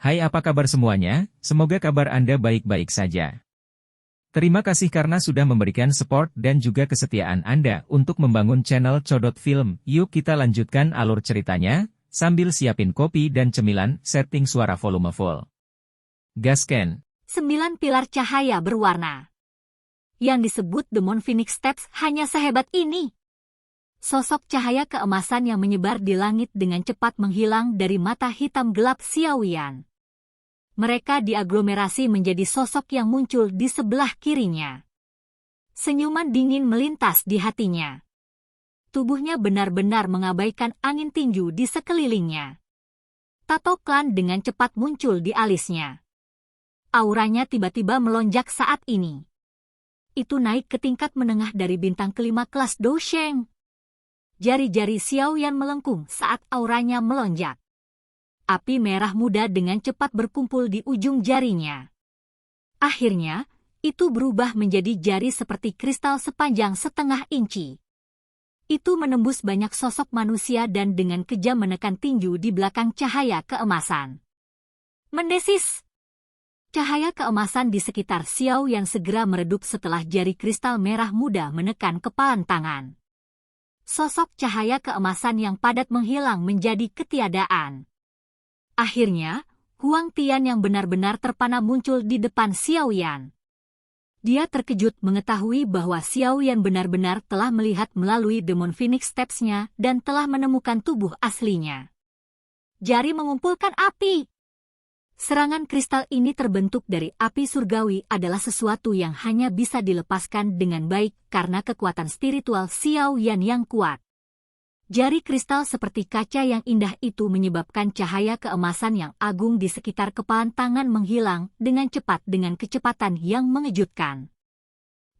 Hai, apa kabar semuanya? Semoga kabar Anda baik-baik saja. Terima kasih karena sudah memberikan support dan juga kesetiaan Anda untuk membangun channel Codot Film. Yuk kita lanjutkan alur ceritanya, sambil siapin kopi dan cemilan, setting suara volume full. Gasken. 9 pilar cahaya berwarna. Yang disebut Demon Phoenix Steps hanya sehebat ini. Sosok cahaya keemasan yang menyebar di langit dengan cepat menghilang dari mata hitam gelap Xiaoyan. Mereka diaglomerasi menjadi sosok yang muncul di sebelah kirinya. Senyuman dingin melintas di hatinya. Tubuhnya benar-benar mengabaikan angin tinju di sekelilingnya. Tato klan dengan cepat muncul di alisnya. Auranya tiba-tiba melonjak saat ini. Itu naik ke tingkat menengah dari bintang kelima kelas Dousheng. Jari-jari Xiaoyan melengkung saat auranya melonjak. Api merah muda dengan cepat berkumpul di ujung jarinya. Akhirnya, itu berubah menjadi jari seperti kristal sepanjang setengah inci. Itu menembus banyak sosok manusia dan dengan kejam menekan tinju di belakang cahaya keemasan. Mendesis! Cahaya keemasan di sekitar Xiaoyan segera meredup setelah jari kristal merah muda menekan kepalan tangan. Sosok cahaya keemasan yang padat menghilang menjadi ketiadaan. Akhirnya, Huang Tian yang benar-benar terpana muncul di depan Xiaoyan. Dia terkejut mengetahui bahwa Xiaoyan benar-benar telah melihat melalui Demon Phoenix Steps-nya dan telah menemukan tubuh aslinya. Jari mengumpulkan api. Serangan kristal ini terbentuk dari api surgawi adalah sesuatu yang hanya bisa dilepaskan dengan baik karena kekuatan spiritual Xiaoyan yang kuat. Jari kristal seperti kaca yang indah itu menyebabkan cahaya keemasan yang agung di sekitar kepalan tangan menghilang dengan cepat dengan kecepatan yang mengejutkan.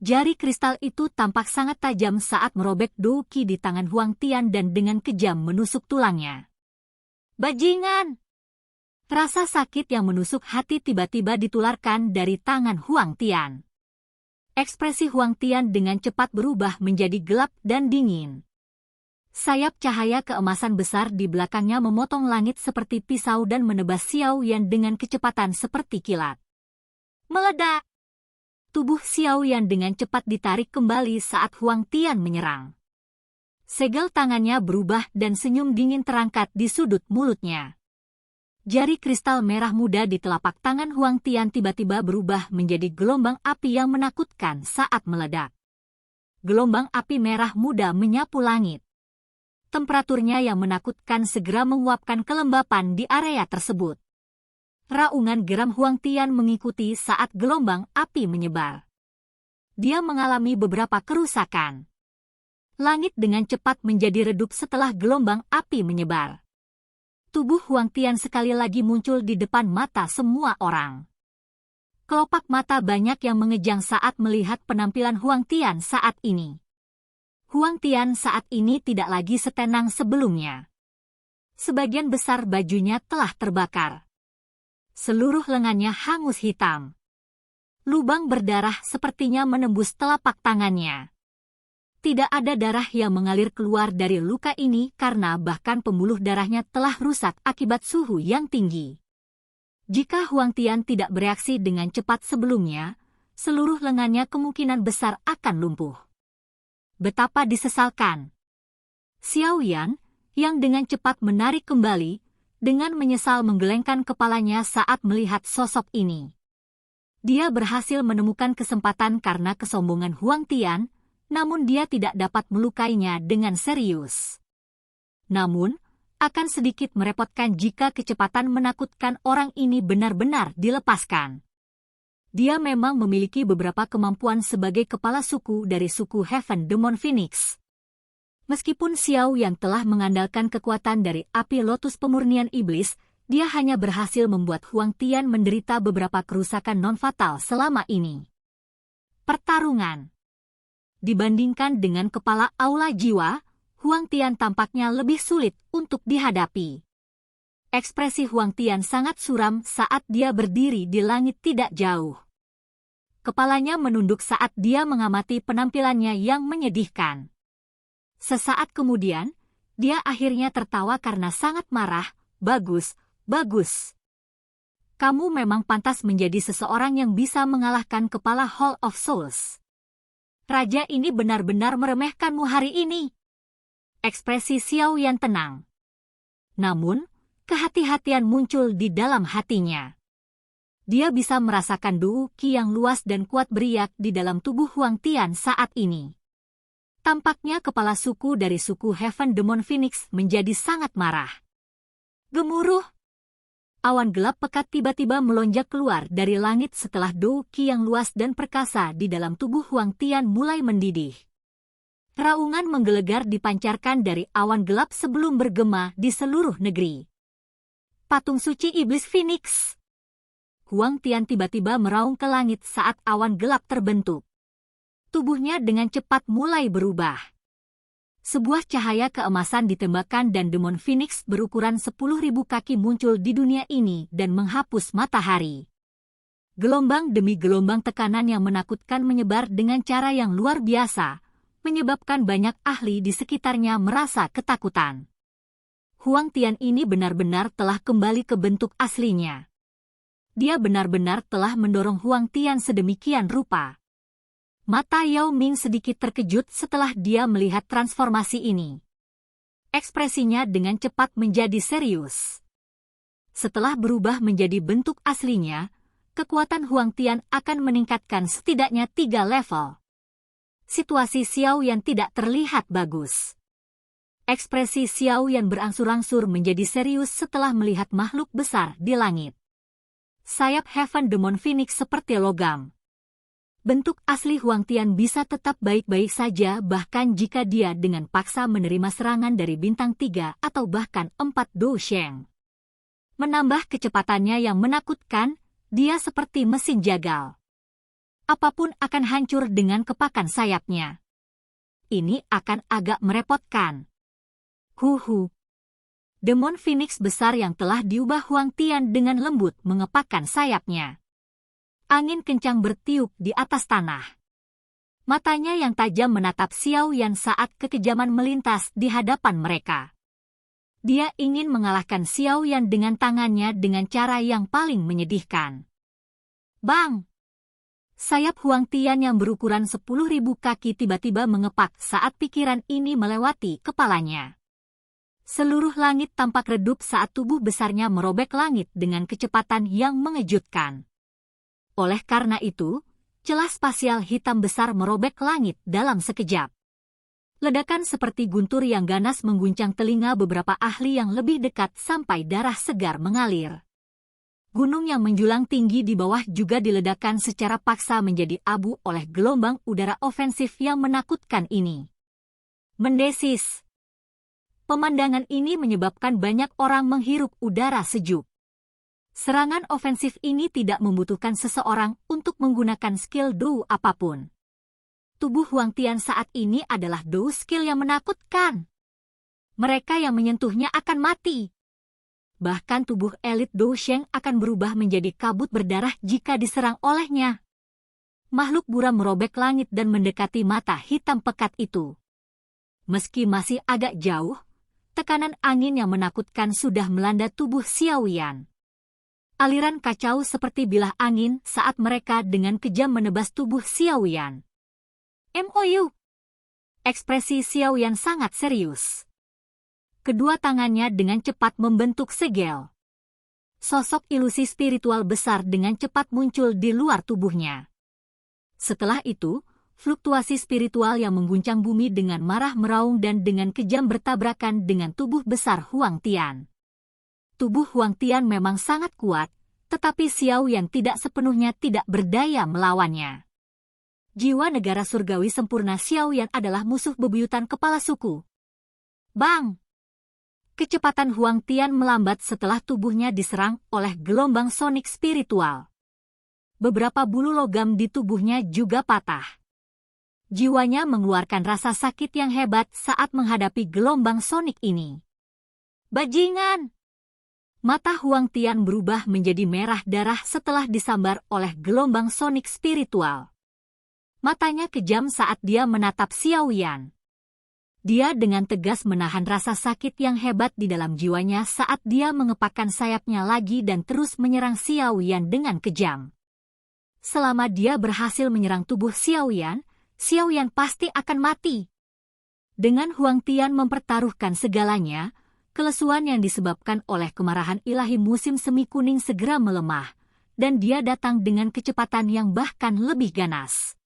Jari kristal itu tampak sangat tajam saat merobek douki di tangan Huang Tian dan dengan kejam menusuk tulangnya. Bajingan! Rasa sakit yang menusuk hati tiba-tiba ditularkan dari tangan Huang Tian. Ekspresi Huang Tian dengan cepat berubah menjadi gelap dan dingin. Sayap cahaya keemasan besar di belakangnya memotong langit seperti pisau dan menebas Xiaoyan dengan kecepatan seperti kilat. Meledak! Tubuh Xiaoyan dengan cepat ditarik kembali saat Huang Tian menyerang. Segel tangannya berubah dan senyum dingin terangkat di sudut mulutnya. Jari kristal merah muda di telapak tangan Huang Tian tiba-tiba berubah menjadi gelombang api yang menakutkan saat meledak. Gelombang api merah muda menyapu langit. Temperaturnya yang menakutkan segera menguapkan kelembapan di area tersebut. Raungan geram Huang Tian mengikuti saat gelombang api menyebar. Dia mengalami beberapa kerusakan. Langit dengan cepat menjadi redup setelah gelombang api menyebar. Tubuh Huang Tian sekali lagi muncul di depan mata semua orang. Kelopak mata banyak yang mengejang saat melihat penampilan Huang Tian saat ini. Huang Tian saat ini tidak lagi setenang sebelumnya. Sebagian besar bajunya telah terbakar. Seluruh lengannya hangus hitam. Lubang berdarah sepertinya menembus telapak tangannya. Tidak ada darah yang mengalir keluar dari luka ini karena bahkan pembuluh darahnya telah rusak akibat suhu yang tinggi. Jika Huang Tian tidak bereaksi dengan cepat sebelumnya, seluruh lengannya kemungkinan besar akan lumpuh. Betapa disesalkan. Xiaoyan, yang dengan cepat menarik kembali, dengan menyesal menggelengkan kepalanya saat melihat sosok ini. Dia berhasil menemukan kesempatan karena kesombongan Huang Tian, namun dia tidak dapat melukainya dengan serius. Namun, akan sedikit merepotkan jika kecepatan menakutkan orang ini benar-benar dilepaskan. Dia memang memiliki beberapa kemampuan sebagai kepala suku dari suku Heaven Demon Phoenix. Meskipun Xiao yang telah mengandalkan kekuatan dari api lotus pemurnian iblis, dia hanya berhasil membuat Huang Tian menderita beberapa kerusakan non-fatal selama ini. Pertarungan. Dibandingkan dengan kepala aula jiwa, Huang Tian tampaknya lebih sulit untuk dihadapi. Ekspresi Huang Tian sangat suram saat dia berdiri di langit tidak jauh. Kepalanya menunduk saat dia mengamati penampilannya yang menyedihkan. Sesaat kemudian, dia akhirnya tertawa karena sangat marah. Bagus, bagus. Kamu memang pantas menjadi seseorang yang bisa mengalahkan kepala Hall of Souls. Raja ini benar-benar meremehkanmu hari ini. Ekspresi Xiao Yan tenang. Namun, kehati-hatian muncul di dalam hatinya. Dia bisa merasakan Du Qi yang luas dan kuat beriak di dalam tubuh Huang Tian saat ini. Tampaknya kepala suku dari suku Heaven Demon Phoenix menjadi sangat marah. Gemuruh. Awan gelap pekat tiba-tiba melonjak keluar dari langit setelah Du Qi yang luas dan perkasa di dalam tubuh Huang Tian mulai mendidih. Raungan menggelegar dipancarkan dari awan gelap sebelum bergema di seluruh negeri. Patung suci Iblis Phoenix. Huang Tian tiba-tiba meraung ke langit saat awan gelap terbentuk. Tubuhnya dengan cepat mulai berubah. Sebuah cahaya keemasan ditembakkan dan Demon Phoenix berukuran 10.000 kaki muncul di dunia ini dan menghapus matahari. Gelombang demi gelombang tekanan yang menakutkan menyebar dengan cara yang luar biasa, menyebabkan banyak ahli di sekitarnya merasa ketakutan. Huang Tian ini benar-benar telah kembali ke bentuk aslinya. Dia benar-benar telah mendorong Huang Tian sedemikian rupa. Mata Yao Ming sedikit terkejut setelah dia melihat transformasi ini. Ekspresinya dengan cepat menjadi serius. Setelah berubah menjadi bentuk aslinya, kekuatan Huang Tian akan meningkatkan setidaknya 3 level. Situasi Xiao Yan tidak terlihat bagus. Ekspresi Xiao Yan berangsur-angsur menjadi serius setelah melihat makhluk besar di langit. Sayap Heaven Demon Phoenix seperti logam. Bentuk asli Huang Tian bisa tetap baik-baik saja bahkan jika dia dengan paksa menerima serangan dari bintang 3 atau bahkan 4 Do Sheng. Menambah kecepatannya yang menakutkan, dia seperti mesin jagal. Apapun akan hancur dengan kepakan sayapnya. Ini akan agak merepotkan. Huhu. Demon Phoenix besar yang telah diubah Huang Tian dengan lembut mengepakkan sayapnya. Angin kencang bertiup di atas tanah. Matanya yang tajam menatap Xiao Yan saat kekejaman melintas di hadapan mereka. Dia ingin mengalahkan Xiao Yan dengan tangannya dengan cara yang paling menyedihkan. Bang! Sayap Huang Tian yang berukuran 10.000 kaki tiba-tiba mengepak saat pikiran ini melewati kepalanya. Seluruh langit tampak redup saat tubuh besarnya merobek langit dengan kecepatan yang mengejutkan. Oleh karena itu, celah spasial hitam besar merobek langit dalam sekejap. Ledakan seperti guntur yang ganas mengguncang telinga beberapa ahli yang lebih dekat sampai darah segar mengalir. Gunung yang menjulang tinggi di bawah juga diledakkan secara paksa menjadi abu oleh gelombang udara ofensif yang menakutkan ini. Mendesis. Pemandangan ini menyebabkan banyak orang menghirup udara sejuk. Serangan ofensif ini tidak membutuhkan seseorang untuk menggunakan skill Do apapun. Tubuh Huang Tian saat ini adalah Do skill yang menakutkan. Mereka yang menyentuhnya akan mati. Bahkan tubuh elit Do Sheng akan berubah menjadi kabut berdarah jika diserang olehnya. Makhluk buram merobek langit dan mendekati mata hitam pekat itu. Meski masih agak jauh, tekanan angin yang menakutkan sudah melanda tubuh Xiao Yan. Aliran kacau seperti bilah angin saat mereka dengan kejam menebas tubuh Xiao Yan. MOU. Ekspresi Xiao Yan sangat serius. Kedua tangannya dengan cepat membentuk segel. Sosok ilusi spiritual besar dengan cepat muncul di luar tubuhnya. Setelah itu, fluktuasi spiritual yang mengguncang bumi dengan marah meraung dan dengan kejam bertabrakan dengan tubuh besar Huang Tian. Tubuh Huang Tian memang sangat kuat, tetapi Xiao Yan tidak sepenuhnya tidak berdaya melawannya. Jiwa negara surgawi sempurna Xiao Yan adalah musuh bebuyutan kepala suku. Bang! Kecepatan Huang Tian melambat setelah tubuhnya diserang oleh gelombang sonik spiritual. Beberapa bulu logam di tubuhnya juga patah. Jiwanya mengeluarkan rasa sakit yang hebat saat menghadapi gelombang sonik ini. Bajingan! Mata Huang Tian berubah menjadi merah darah setelah disambar oleh gelombang sonik spiritual. Matanya kejam saat dia menatap Xiao Yan. Dia dengan tegas menahan rasa sakit yang hebat di dalam jiwanya saat dia mengepakkan sayapnya lagi dan terus menyerang Xiao Yan dengan kejam. Selama dia berhasil menyerang tubuh Xiao Yan pasti akan mati. Dengan Huang Tian mempertaruhkan segalanya, kelesuan yang disebabkan oleh kemarahan ilahi musim semi kuning segera melemah, dan dia datang dengan kecepatan yang bahkan lebih ganas.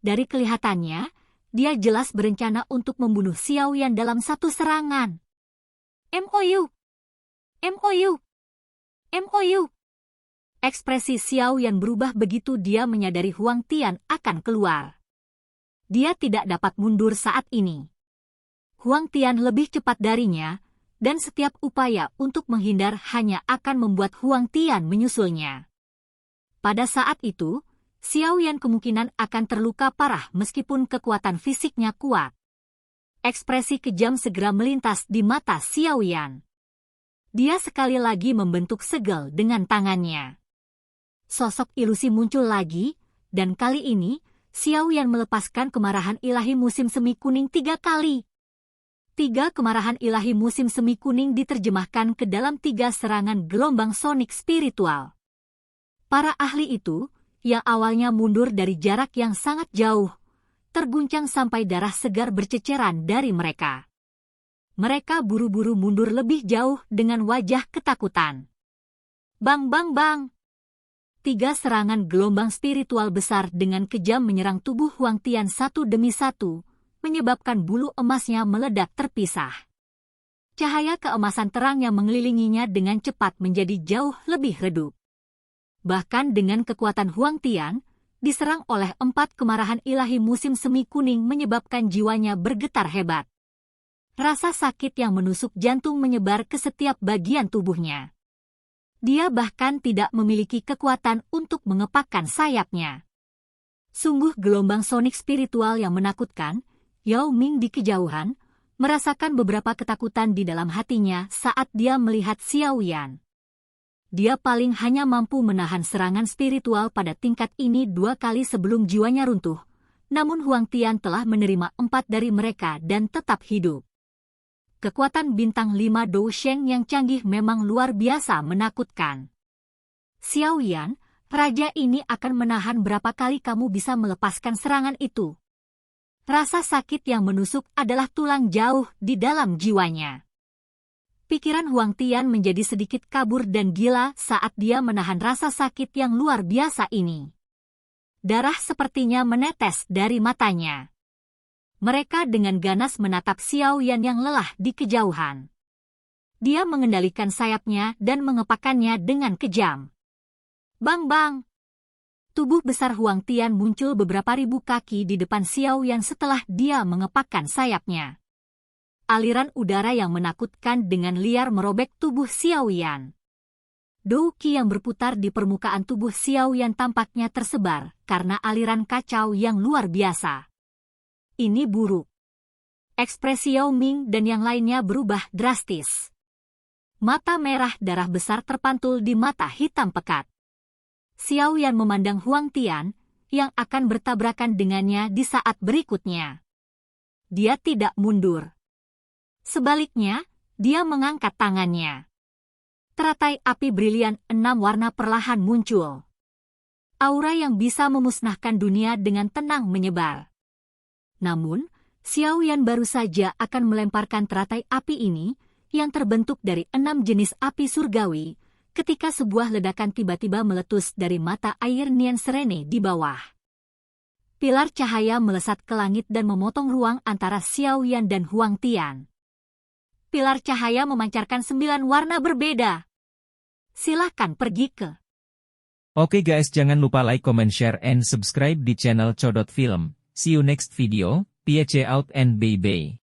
Dari kelihatannya, dia jelas berencana untuk membunuh Xiao Yan dalam satu serangan. MOU! MOU! MOU! Ekspresi Xiao Yan berubah begitu dia menyadari Huang Tian akan keluar. Dia tidak dapat mundur saat ini. Huang Tian lebih cepat darinya, dan setiap upaya untuk menghindar hanya akan membuat Huang Tian menyusulnya. Pada saat itu, Xiao Yan kemungkinan akan terluka parah meskipun kekuatan fisiknya kuat. Ekspresi kejam segera melintas di mata Xiao Yan. Dia sekali lagi membentuk segel dengan tangannya. Sosok ilusi muncul lagi, dan kali ini, Xiao Yan melepaskan kemarahan ilahi musim semi kuning 3 kali. 3 kemarahan ilahi musim semi kuning diterjemahkan ke dalam 3 serangan gelombang sonik spiritual. Para ahli itu, yang awalnya mundur dari jarak yang sangat jauh, terguncang sampai darah segar berceceran dari mereka. Mereka buru-buru mundur lebih jauh dengan wajah ketakutan. Bang bang bang! 3 serangan gelombang spiritual besar dengan kejam menyerang tubuh Huang Tian satu demi satu, menyebabkan bulu emasnya meledak terpisah. Cahaya keemasan terang yang mengelilinginya dengan cepat menjadi jauh lebih redup. Bahkan dengan kekuatan Huang Tian, diserang oleh 4 kemarahan ilahi musim semi kuning menyebabkan jiwanya bergetar hebat. Rasa sakit yang menusuk jantung menyebar ke setiap bagian tubuhnya. Dia bahkan tidak memiliki kekuatan untuk mengepakkan sayapnya. Sungguh gelombang sonik spiritual yang menakutkan. Yao Ming di kejauhan, merasakan beberapa ketakutan di dalam hatinya saat dia melihat Xiao Yan. Dia paling hanya mampu menahan serangan spiritual pada tingkat ini 2 kali sebelum jiwanya runtuh, namun Huang Tian telah menerima 4 dari mereka dan tetap hidup. Kekuatan bintang 5 Dou Sheng yang canggih memang luar biasa menakutkan. Xiao Yan, raja ini akan menahan berapa kali kamu bisa melepaskan serangan itu. Rasa sakit yang menusuk adalah tulang jauh di dalam jiwanya. Pikiran Huang Tian menjadi sedikit kabur dan gila saat dia menahan rasa sakit yang luar biasa ini. Darah sepertinya menetes dari matanya. Mereka dengan ganas menatap Xiao Yan yang lelah di kejauhan. Dia mengendalikan sayapnya dan mengepakkannya dengan kejam. Bang bang! Tubuh besar Huang Tian muncul beberapa ribu kaki di depan Xiao Yan setelah dia mengepakkan sayapnya. Aliran udara yang menakutkan dengan liar merobek tubuh Xiao Yan. Dou Qi yang berputar di permukaan tubuh Xiao Yan tampaknya tersebar karena aliran kacau yang luar biasa. Ini buruk. Ekspresi Yao Ming dan yang lainnya berubah drastis. Mata merah darah besar terpantul di mata hitam pekat. Xiao Yan memandang Huang Tian, yang akan bertabrakan dengannya di saat berikutnya. Dia tidak mundur. Sebaliknya, dia mengangkat tangannya. Teratai api brilian 6 warna perlahan muncul. Aura yang bisa memusnahkan dunia dengan tenang menyebar. Namun, Xiao Yan baru saja akan melemparkan teratai api ini, yang terbentuk dari 6 jenis api surgawi, ketika sebuah ledakan tiba-tiba meletus dari mata air Nian Serene di bawah. Pilar cahaya melesat ke langit dan memotong ruang antara Xiao Yan dan Huang Tian. Pilar cahaya memancarkan 9 warna berbeda. Silahkan pergi ke. Oke guys, jangan lupa like, comment, share, and subscribe di channel Codot Film. See you next video. Peace out and bye-bye.